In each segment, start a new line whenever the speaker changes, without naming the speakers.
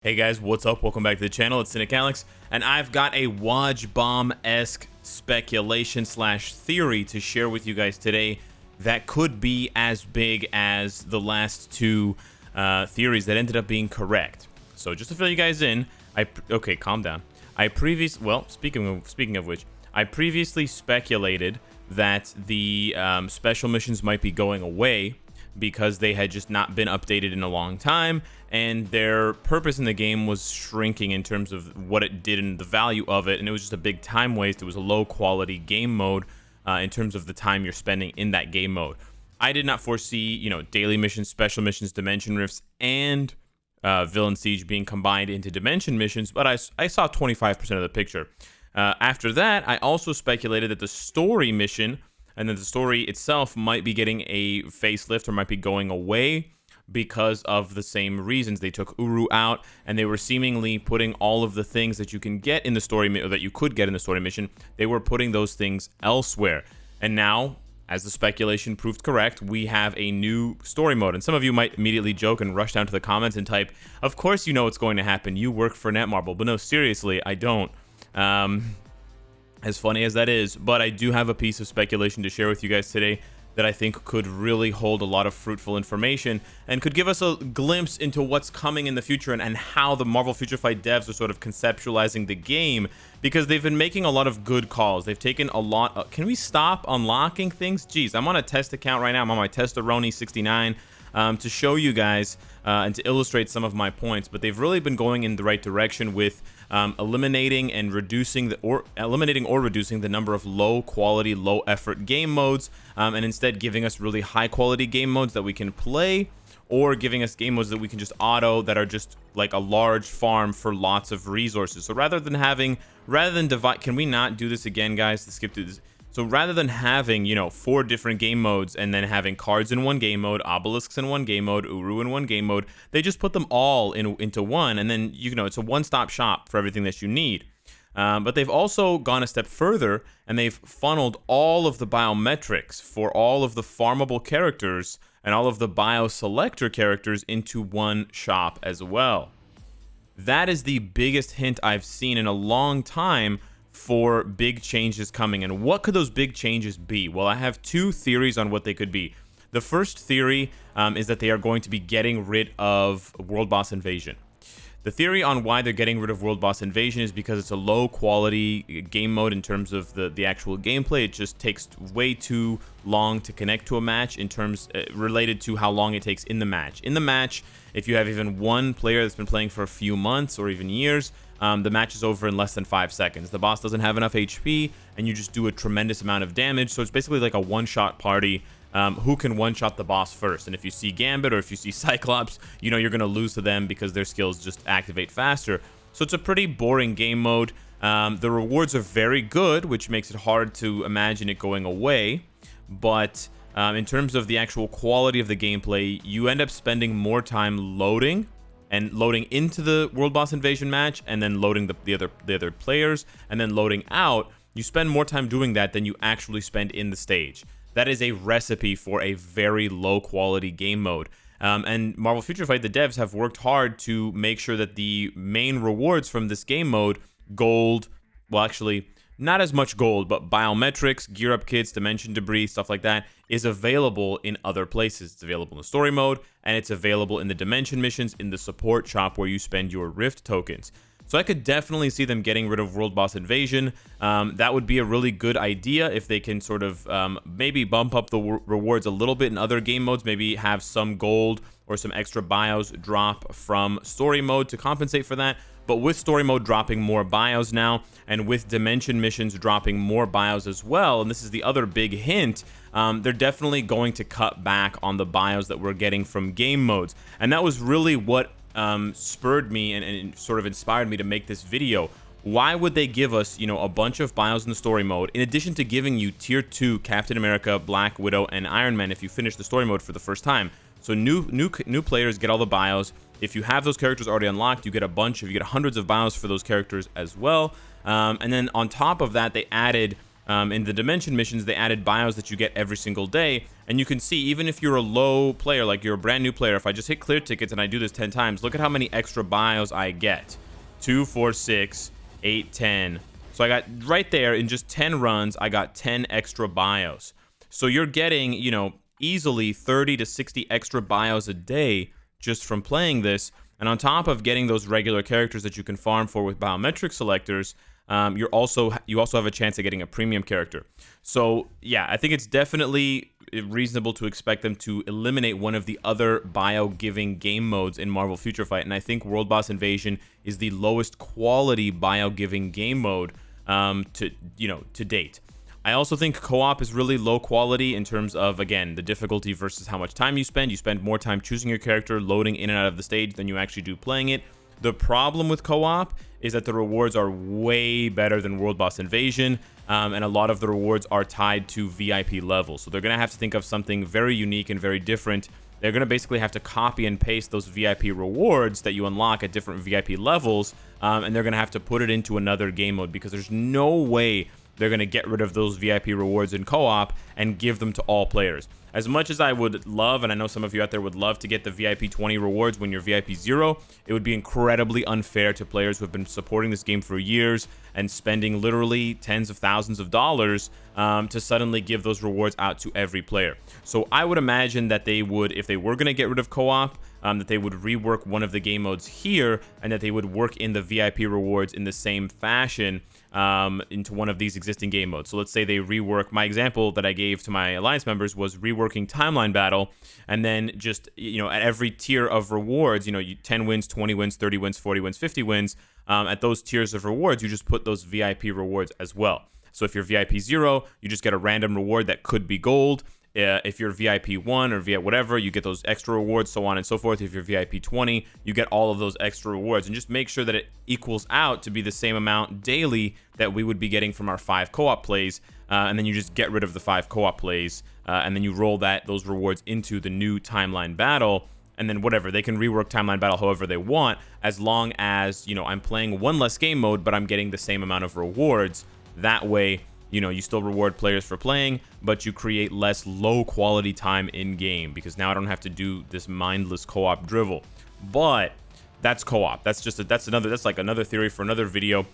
Hey guys, what's up? Welcome back to the channel. It's Cynicalex, and I've got a Waj Bomb-esque speculation slash theory to share with you guys today that could be as big as the last two theories that ended up being correct. So just to fill you guys in, okay, calm down. Speaking of which, I previously speculated that the special missions might be going away because they had just not been updated in a long time, and their purpose in the game was shrinking in terms of what it did and the value of it, and it was just a big time waste. It was a low quality game mode in terms of the time you're spending in that game mode. I did not foresee, daily missions, special missions, dimension rifts, and Villain Siege being combined into dimension missions, but I saw 25% of the picture. After that, I also speculated that the story mission and then the story itself might be getting a facelift or might be going away because of the same reasons. They took Uru out, and they were seemingly putting all of the things that you can get in the story, or that you could get in the story mission, they were putting those things elsewhere. And now, as the speculation proved correct, we have a new story mode. And some of you might immediately joke and rush down to the comments and type, "Of course you know what's going to happen. You work for Netmarble." But no, seriously, I don't. As funny as that is, but I do have a piece of speculation to share with you guys today that I think could really hold a lot of fruitful information and could give us a glimpse into what's coming in the future and how the Marvel Future Fight devs are sort of conceptualizing the game, because they've been making a lot of good calls. They've taken a lot of, can we stop unlocking things? Jeez, I'm on a test account right now. I'm on my Testaroni69 to show you guys and to illustrate some of my points, but they've really been going in the right direction with eliminating or reducing the number of low quality, low effort game modes, and instead giving us really high quality game modes that we can play, or giving us game modes that we can just auto, that are just like a large farm for lots of resources. So rather than divide, can we not do this again, guys, to skip through this? So rather than having, 4 different game modes and then having cards in one game mode, obelisks in one game mode, Uru in one game mode, they just put them all into one, and then, it's a one-stop shop for everything that you need. But they've also gone a step further, and they've funneled all of the biometrics for all of the farmable characters and all of the bio-selector characters into one shop as well. That is the biggest hint I've seen in a long time for big changes coming. And what could those big changes be? Well, I have 2 theories on what they could be. The first theory is that they are going to be getting rid of World Boss Invasion. The theory on why they're getting rid of World Boss Invasion is because it's a low quality game mode in terms of the actual gameplay. It just takes way too long to connect to a match in terms related to how long it takes in the match. In the match, if you have even one player that's been playing for a few months or even years, the match is over in less than 5 seconds. The boss doesn't have enough HP, and you just do a tremendous amount of damage. So it's basically like a one-shot party. Who can one-shot the boss first? And if you see Gambit or if you see Cyclops, you're going to lose to them because their skills just activate faster. So it's a pretty boring game mode. The rewards are very good, which makes it hard to imagine it going away. But in terms of the actual quality of the gameplay, you end up spending more time loading into the World Boss Invasion match, and then loading the other players, and then loading out. You spend more time doing that than you actually spend in the stage. That is a recipe for a very low quality game mode. And Marvel Future Fight, the devs, have worked hard to make sure that the main rewards from this game mode, gold, well, actually, not as much gold, but biometrics, gear up kits, dimension debris, stuff like that, is available in other places. It's available in the story mode, and it's available in the dimension missions in the support shop where you spend your Rift tokens. So I could definitely see them getting rid of World Boss Invasion. That would be a really good idea if they can sort of maybe bump up the rewards a little bit in other game modes, maybe have some gold or some extra bios drop from story mode to compensate for that. But with story mode dropping more bios now, and with dimension missions dropping more bios as well, and this is the other big hint, they're definitely going to cut back on the bios that we're getting from game modes. And that was really what spurred me and sort of inspired me to make this video. Why would they give us, a bunch of bios in the story mode, in addition to giving you tier 2 Captain America, Black Widow, and Iron Man if you finish the story mode for the first time? So new players get all the bios. If you have those characters already unlocked, you get hundreds of bios for those characters as well. And then on top of that, they added In the Dimension missions, they added bios that you get every single day. And you can see, even if you're a low player, like you're a brand new player, if I just hit clear tickets and I do this 10 times, look at how many extra bios I get. 2, 4, 6, 8, 10. So I got right there in just 10 runs, I got 10 extra bios. So you're getting, you know, easily 30 to 60 extra bios a day just from playing this. And on top of getting those regular characters that you can farm for with biometric selectors, you also have a chance of getting a premium character. So yeah, I think it's definitely reasonable to expect them to eliminate one of the other bio-giving game modes in Marvel Future Fight, and I think World Boss Invasion is the lowest quality bio-giving game mode to date. I also think co-op is really low quality in terms of, again, the difficulty versus how much time you spend. You spend more time choosing your character, loading in and out of the stage than you actually do playing it. The problem with co-op is that the rewards are way better than World Boss Invasion, and a lot of the rewards are tied to VIP levels. So they're going to have to think of something very unique and very different. They're going to basically have to copy and paste those VIP rewards that you unlock at different VIP levels, and they're going to have to put it into another game mode, because there's no way they're going to get rid of those VIP rewards in co-op and give them to all players. As much as I would love, and I know some of you out there would love to get the VIP 20 rewards when you're VIP 0, it would be incredibly unfair to players who have been supporting this game for years and spending literally tens of thousands of dollars to suddenly give those rewards out to every player. So I would imagine that they would, if they were going to get rid of co-op, that they would rework one of the game modes here, and that they would work in the VIP rewards in the same fashion into one of these existing game modes. So let's say they rework, my example that I gave to my Alliance members was reworking Timeline Battle, and then just, you know, at every tier of rewards, you know, 10 wins, 20 wins, 30 wins, 40 wins, 50 wins, at those tiers of rewards, you just put those VIP rewards as well. So if you're VIP 0, you just get a random reward that could be gold. If you're VIP 1 or VIP whatever, you get those extra rewards, so on and so forth. If you're VIP 20, you get all of those extra rewards, and just make sure that it equals out to be the same amount daily that we would be getting from our 5 co-op plays, and then you just get rid of the 5 co-op plays, and then you roll those rewards into the new Timeline Battle, and then whatever, they can rework Timeline Battle however they want, as long as, you know, I'm playing one less game mode, but I'm getting the same amount of rewards. That way, you know, you still reward players for playing, but you create less low quality time in game, because now I don't have to do this mindless co-op drivel. But that's co-op. That's like another theory for another video.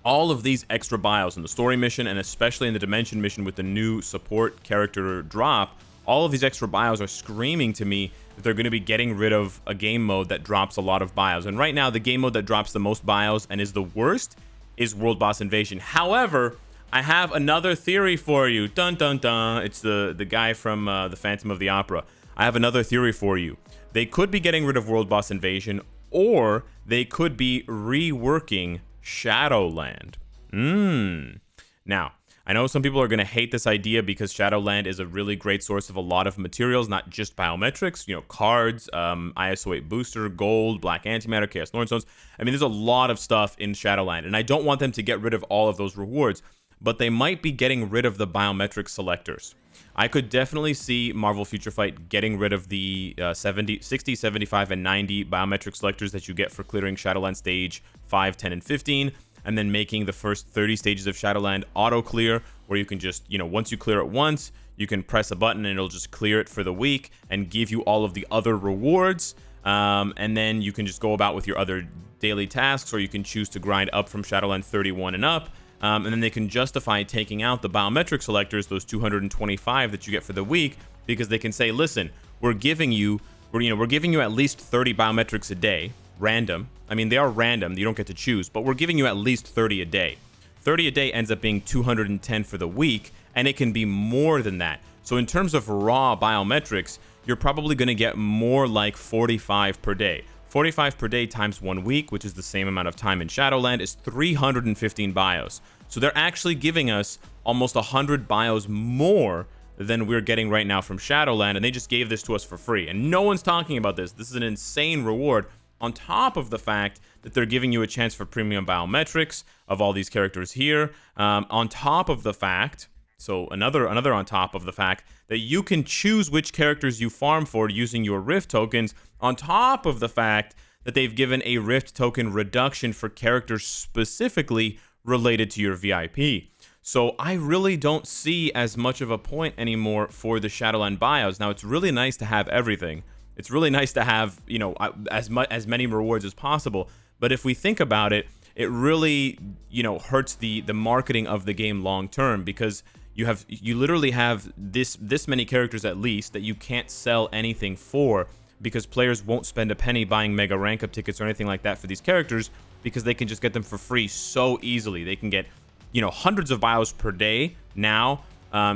All of these extra bios in the story mission, and especially in the Dimension mission with the new support character drop, all of these extra bios are screaming to me that they're going to be getting rid of a game mode that drops a lot of bios. And right now, the game mode that drops the most bios and is the worst is World Boss Invasion. However, I have another theory for you. Dun dun dun. It's the guy from the Phantom of the Opera. I have another theory for you. They could be getting rid of World Boss Invasion, or they could be reworking Shadowland. Now, I know some people are going to hate this idea because Shadowland is a really great source of a lot of materials, not just biometrics, you know, cards, ISO 8 booster, gold, black antimatter, chaos thorn stones. I mean, there's a lot of stuff in Shadowland, and I don't want them to get rid of all of those rewards, but they might be getting rid of the biometric selectors. I could definitely see Marvel Future Fight getting rid of the 60, 75, and 90 biometric selectors that you get for clearing Shadowland stage 5, 10, and 15, and then making the first 30 stages of Shadowland auto clear, where you can just, you know, once you clear it once, you can press a button and it'll just clear it for the week and give you all of the other rewards, and then you can just go about with your other daily tasks, or you can choose to grind up from Shadowland 31 and up. And then they can justify taking out the biometric selectors, those 225 that you get for the week, because they can say, listen, we're giving you at least 30 biometrics a day, random. I mean, they are random, you don't get to choose, but we're giving you at least 30 a day. 30 a day ends up being 210 for the week, and it can be more than that. So in terms of raw biometrics, you're probably going to get more like 45 per day. 45 per day times 1 week, which is the same amount of time in Shadowland, is 315 bios. So they're actually giving us almost 100 bios more than we're getting right now from Shadowland, and they just gave this to us for free. And no one's talking about this. This is an insane reward, on top of the fact that they're giving you a chance for premium biometrics of all these characters here, on top of the fact, so another on top of the fact that you can choose which characters you farm for using your Rift tokens, on top of the fact that they've given a Rift token reduction for characters specifically related to your VIP. So I really don't see as much of a point anymore for the Shadowland bios. Now, it's really nice to have everything. It's really nice to have, you know, as many rewards as possible. But if we think about it, it really, you know, hurts the marketing of the game long term, because you literally have this many characters at least that you can't sell anything for, because players won't spend a penny buying mega rank up tickets or anything like that for these characters, because they can just get them for free so easily. They can get, you know, hundreds of bios per day now,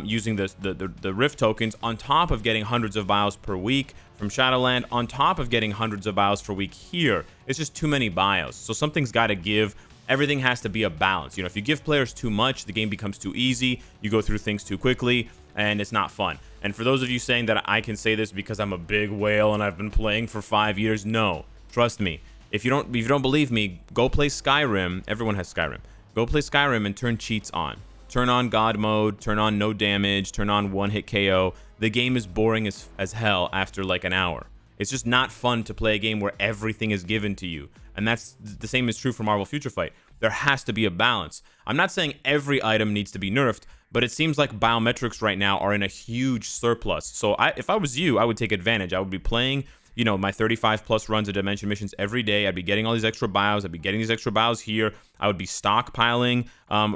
using the Rift tokens, on top of getting hundreds of bios per week from Shadowland, on top of getting hundreds of bios per week here. It's just too many bios. So something's got to give. Everything has to be a balance. You know, if you give players too much, the game becomes too easy. You go through things too quickly, and it's not fun. And for those of you saying that I can say this because I'm a big whale and I've been playing for 5 years, no, trust me. If you don't believe me, go play Skyrim. Everyone has Skyrim. Go play Skyrim and turn cheats on. Turn on God mode, turn on no damage, turn on one-hit KO. The game is boring as hell after like an hour. It's just not fun to play a game where everything is given to you. And that's the same is true for Marvel Future Fight. There has to be a balance. I'm not saying every item needs to be nerfed, but it seems like biometrics right now are in a huge surplus. So if I was you, I would take advantage. I would be playing, you know, my 35 plus runs of Dimension missions every day. I'd be getting all these extra bios. I'd be getting these extra bios here. I would be stockpiling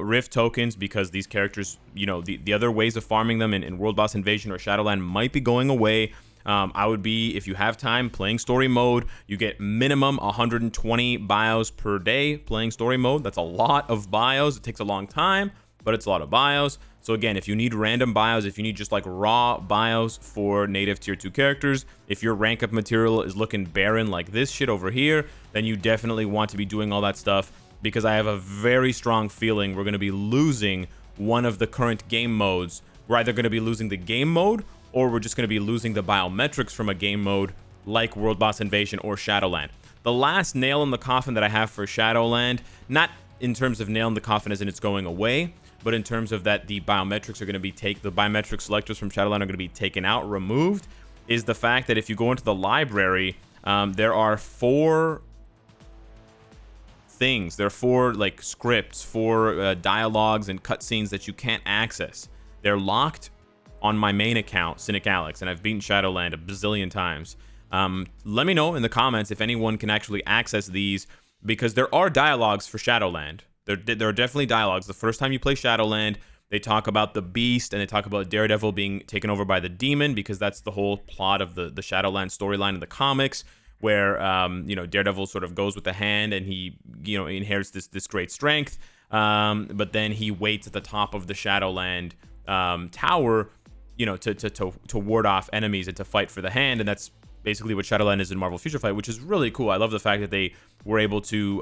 Rift tokens, because these characters, you know, the other ways of farming them in World Boss Invasion or Shadowland might be going away. I would be, if you have time, playing story mode. You get minimum 120 bios per day playing story mode. That's a lot of bios. It takes a long time, but it's a lot of bios. So again, if you need random bios, if you need just like raw bios for native tier 2 characters, if your rank up material is looking barren like this shit over here, then you definitely want to be doing all that stuff, because I have a very strong feeling we're going to be losing one of the current game modes. We're either going to be losing the game mode, or we're just going to be losing the biometrics from a game mode like World Boss Invasion or Shadowland. The last nail in the coffin that I have for Shadowland, not in terms of nail in the coffin as in it's going away, but in terms of that the biometrics are going to be the biometric selectors from Shadowland are going to be taken out, removed, is the fact that if you go into the library, there are 4 things. There are 4 like scripts, 4 dialogues and cutscenes that you can't access. They're locked on my main account, Cynicalex, and I've beaten Shadowland a bazillion times. Let me know in the comments if anyone can actually access these, because there are dialogues for Shadowland. There are definitely dialogues. The first time you play Shadowland, they talk about the Beast, and they talk about Daredevil being taken over by the Demon, because that's the whole plot of the Shadowland storyline in the comics, where you know, Daredevil sort of goes with the Hand, and he, you know, inherits this great strength, but then he waits at the top of the Shadowland tower, you know, to ward off enemies and to fight for the Hand. And that's basically what Shadowland is in Marvel Future Fight, which is really cool. I love the fact that they were able to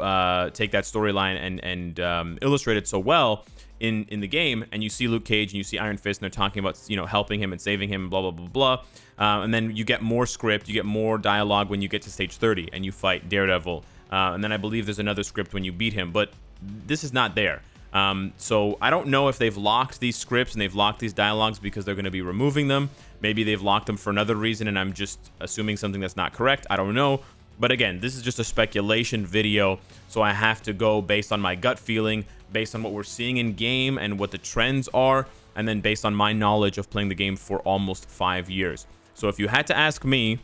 take that storyline and illustrate it so well in the game. And you see Luke Cage and you see Iron Fist, and they're talking about, you know, helping him and saving him, blah blah blah blah. And then you get more script, you get more dialogue when you get to stage 30 and you fight Daredevil. And then I believe there's another script when you beat him, but this is not there. So I don't know if they've locked these scripts and they've locked these dialogues because they're going to be removing them. Maybe they've locked them for another reason and I'm just assuming something that's not correct. I don't know. But again, this is just a speculation video, so I have to go based on my gut feeling, based on what we're seeing in game and what the trends are, and then based on my knowledge of playing the game for almost 5 years. So if you had to ask me,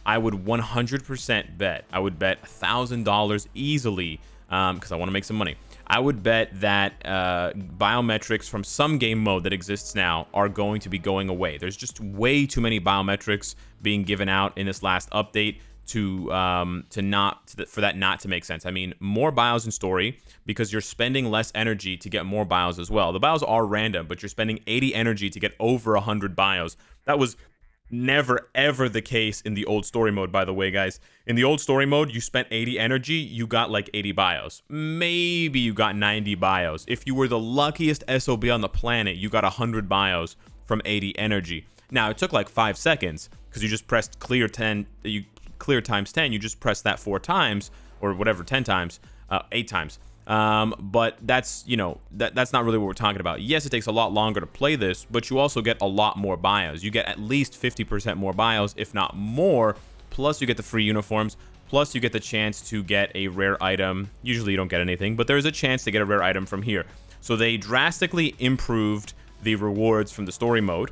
I would 100% bet. I would bet $1,000 easily, because I want to make some money. I would bet that biometrics from some game mode that exists now are going to be going away. There's just way too many biometrics being given out in this last update for that not to make sense. I mean, more bios in story because you're spending less energy to get more bios as well. The bios are random, but you're spending 80 energy to get over 100 bios. That was never ever the case in the old story mode, by the way, guys. In the old story mode, you spent 80 energy, you got like 80 bios. Maybe you got 90 bios. If you were the luckiest SOB on the planet, you got 100 bios from 80 energy. Now, it took like 5 seconds because you just pressed clear 10, you clear times 10, you just press that 4 times or whatever, 10 times, 8 times. But that's, you know, that's not really what we're talking about. Yes, it takes a lot longer to play this, but you also get a lot more bios. You get at least 50% more bios, if not more, plus you get the free uniforms, plus you get the chance to get a rare item. Usually you don't get anything, but there's a chance to get a rare item from here. So they drastically improved the rewards from the story mode.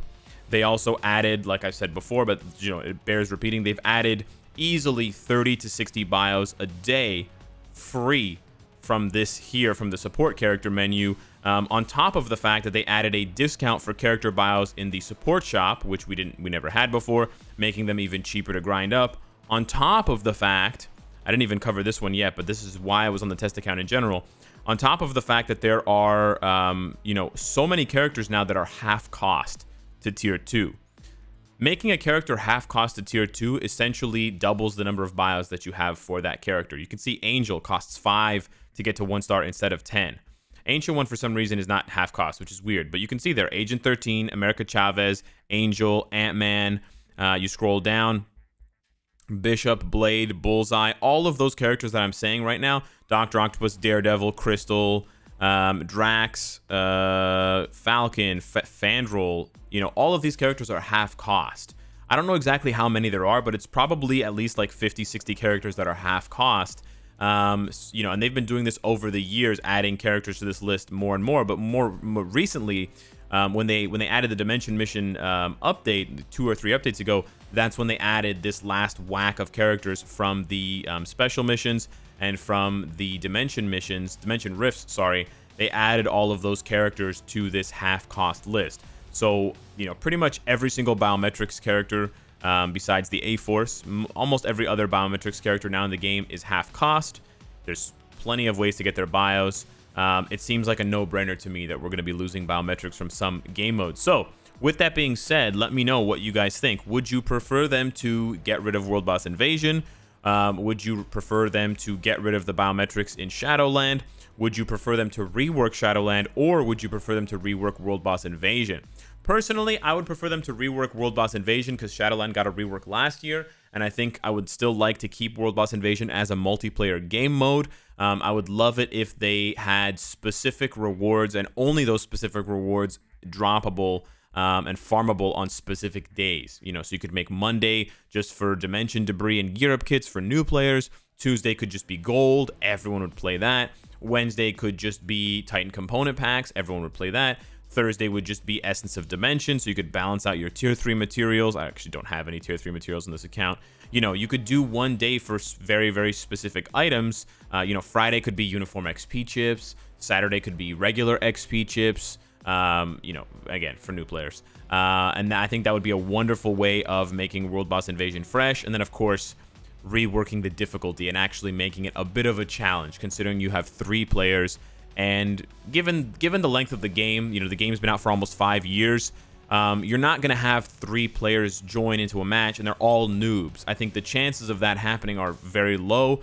They also added, like I said before, but it bears repeating, they've added easily 30 to 60 bios a day free from this here, from the support character menu, on top of the fact that they added a discount for character bios in the support shop, which we never had before, making them even cheaper to grind up. On top of the fact, I didn't even cover this one yet, but this is why I was on the test account in general. On top of the fact that there are, so many characters now that are half cost to tier 2. Making a character half cost to tier 2 essentially doubles the number of bios that you have for that character. You can see Angel costs 5 to get to 1 star instead of 10. Ancient One, for some reason, is not half cost, which is weird. But you can see there, Agent 13, America Chavez, Angel, Ant-Man. You scroll down, Bishop, Blade, Bullseye, all of those characters that I'm saying right now, Dr. Octopus, Daredevil, Crystal, Drax, Falcon, Fandral, all of these characters are half cost. I don't know exactly how many there are, but it's probably at least like 50, 60 characters that are half cost. And they've been doing this over the years, adding characters to this list more and more. But more recently, when they added the Dimension Mission update 2 or 3 updates ago, that's when they added this last whack of characters from the special missions and from the Dimension Rifts. Sorry, they added all of those characters to this half-cost list. So pretty much every single biometrics character, besides the A-Force, almost every other biometrics character now in the game is half cost. There's plenty of ways to get their bios. It seems like a no-brainer to me that we're going to be losing biometrics from some game modes. So, with that being said, let me know what you guys think. Would you prefer them to get rid of World Boss Invasion? Would you prefer them to get rid of the biometrics in Shadowland? Would you prefer them to rework Shadowland? Or would you prefer them to rework World Boss Invasion? Personally, I would prefer them to rework World Boss Invasion because Shadowland got a rework last year, and I think I would still like to keep World Boss Invasion as a multiplayer game mode. I would love it if they had specific rewards, and only those specific rewards droppable and farmable on specific days. So you could make Monday just for Dimension Debris and Gear Up Kits for new players. Tuesday could just be Gold. Everyone would play that. Wednesday could just be Titan Component Packs. Everyone would play that. Thursday would just be Essence of Dimension, so you could balance out your tier 3 materials. I actually don't have any tier 3 materials in this account. You could do one day for very, very specific items. Friday could be Uniform XP chips. Saturday could be regular XP chips, again, for new players. And I think that would be a wonderful way of making World Boss Invasion fresh. And then, of course, reworking the difficulty and actually making it a bit of a challenge, considering you have 3 players. And given the length of the game, the game's been out for almost 5 years, you're not going to have 3 players join into a match and they're all noobs. I think the chances of that happening are very low.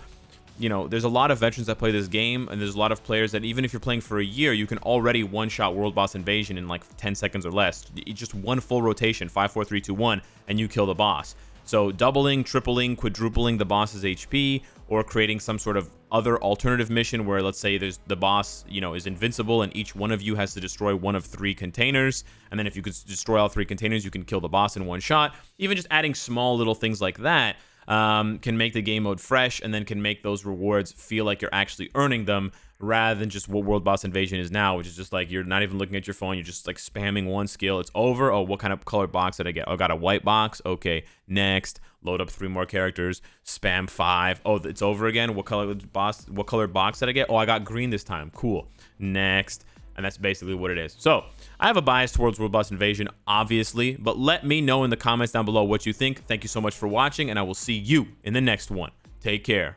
There's a lot of veterans that play this game, and there's a lot of players that even if you're playing for a year, you can already one-shot World Boss Invasion in like 10 seconds or less. Just one full rotation, 5, 4, 3, 2, 1, and you kill the boss. So doubling, tripling, quadrupling the boss's HP, or creating some sort of other alternative mission where, let's say, there's the boss, is invincible, and each one of you has to destroy one of 3 containers. And then if you could destroy all 3 containers, you can kill the boss in one shot. Even just adding small little things like that can make the game mode fresh, and then can make those rewards feel like you're actually earning them, rather than just what World Boss Invasion is now, which is just like you're not even looking at your phone, you're just like spamming one skill, it's over. Oh, what kind of colored box did I get? Oh, I got a white box. Okay, next. Load up 3 more characters, spam 5. Oh, it's over again. What colored box did I get? Oh, I got green this time. Cool. Next. And that's basically what it is. So I have a bias towards World Boss Invasion, obviously, but let me know in the comments down below what you think. Thank you so much for watching, and I will see you in the next one. Take care.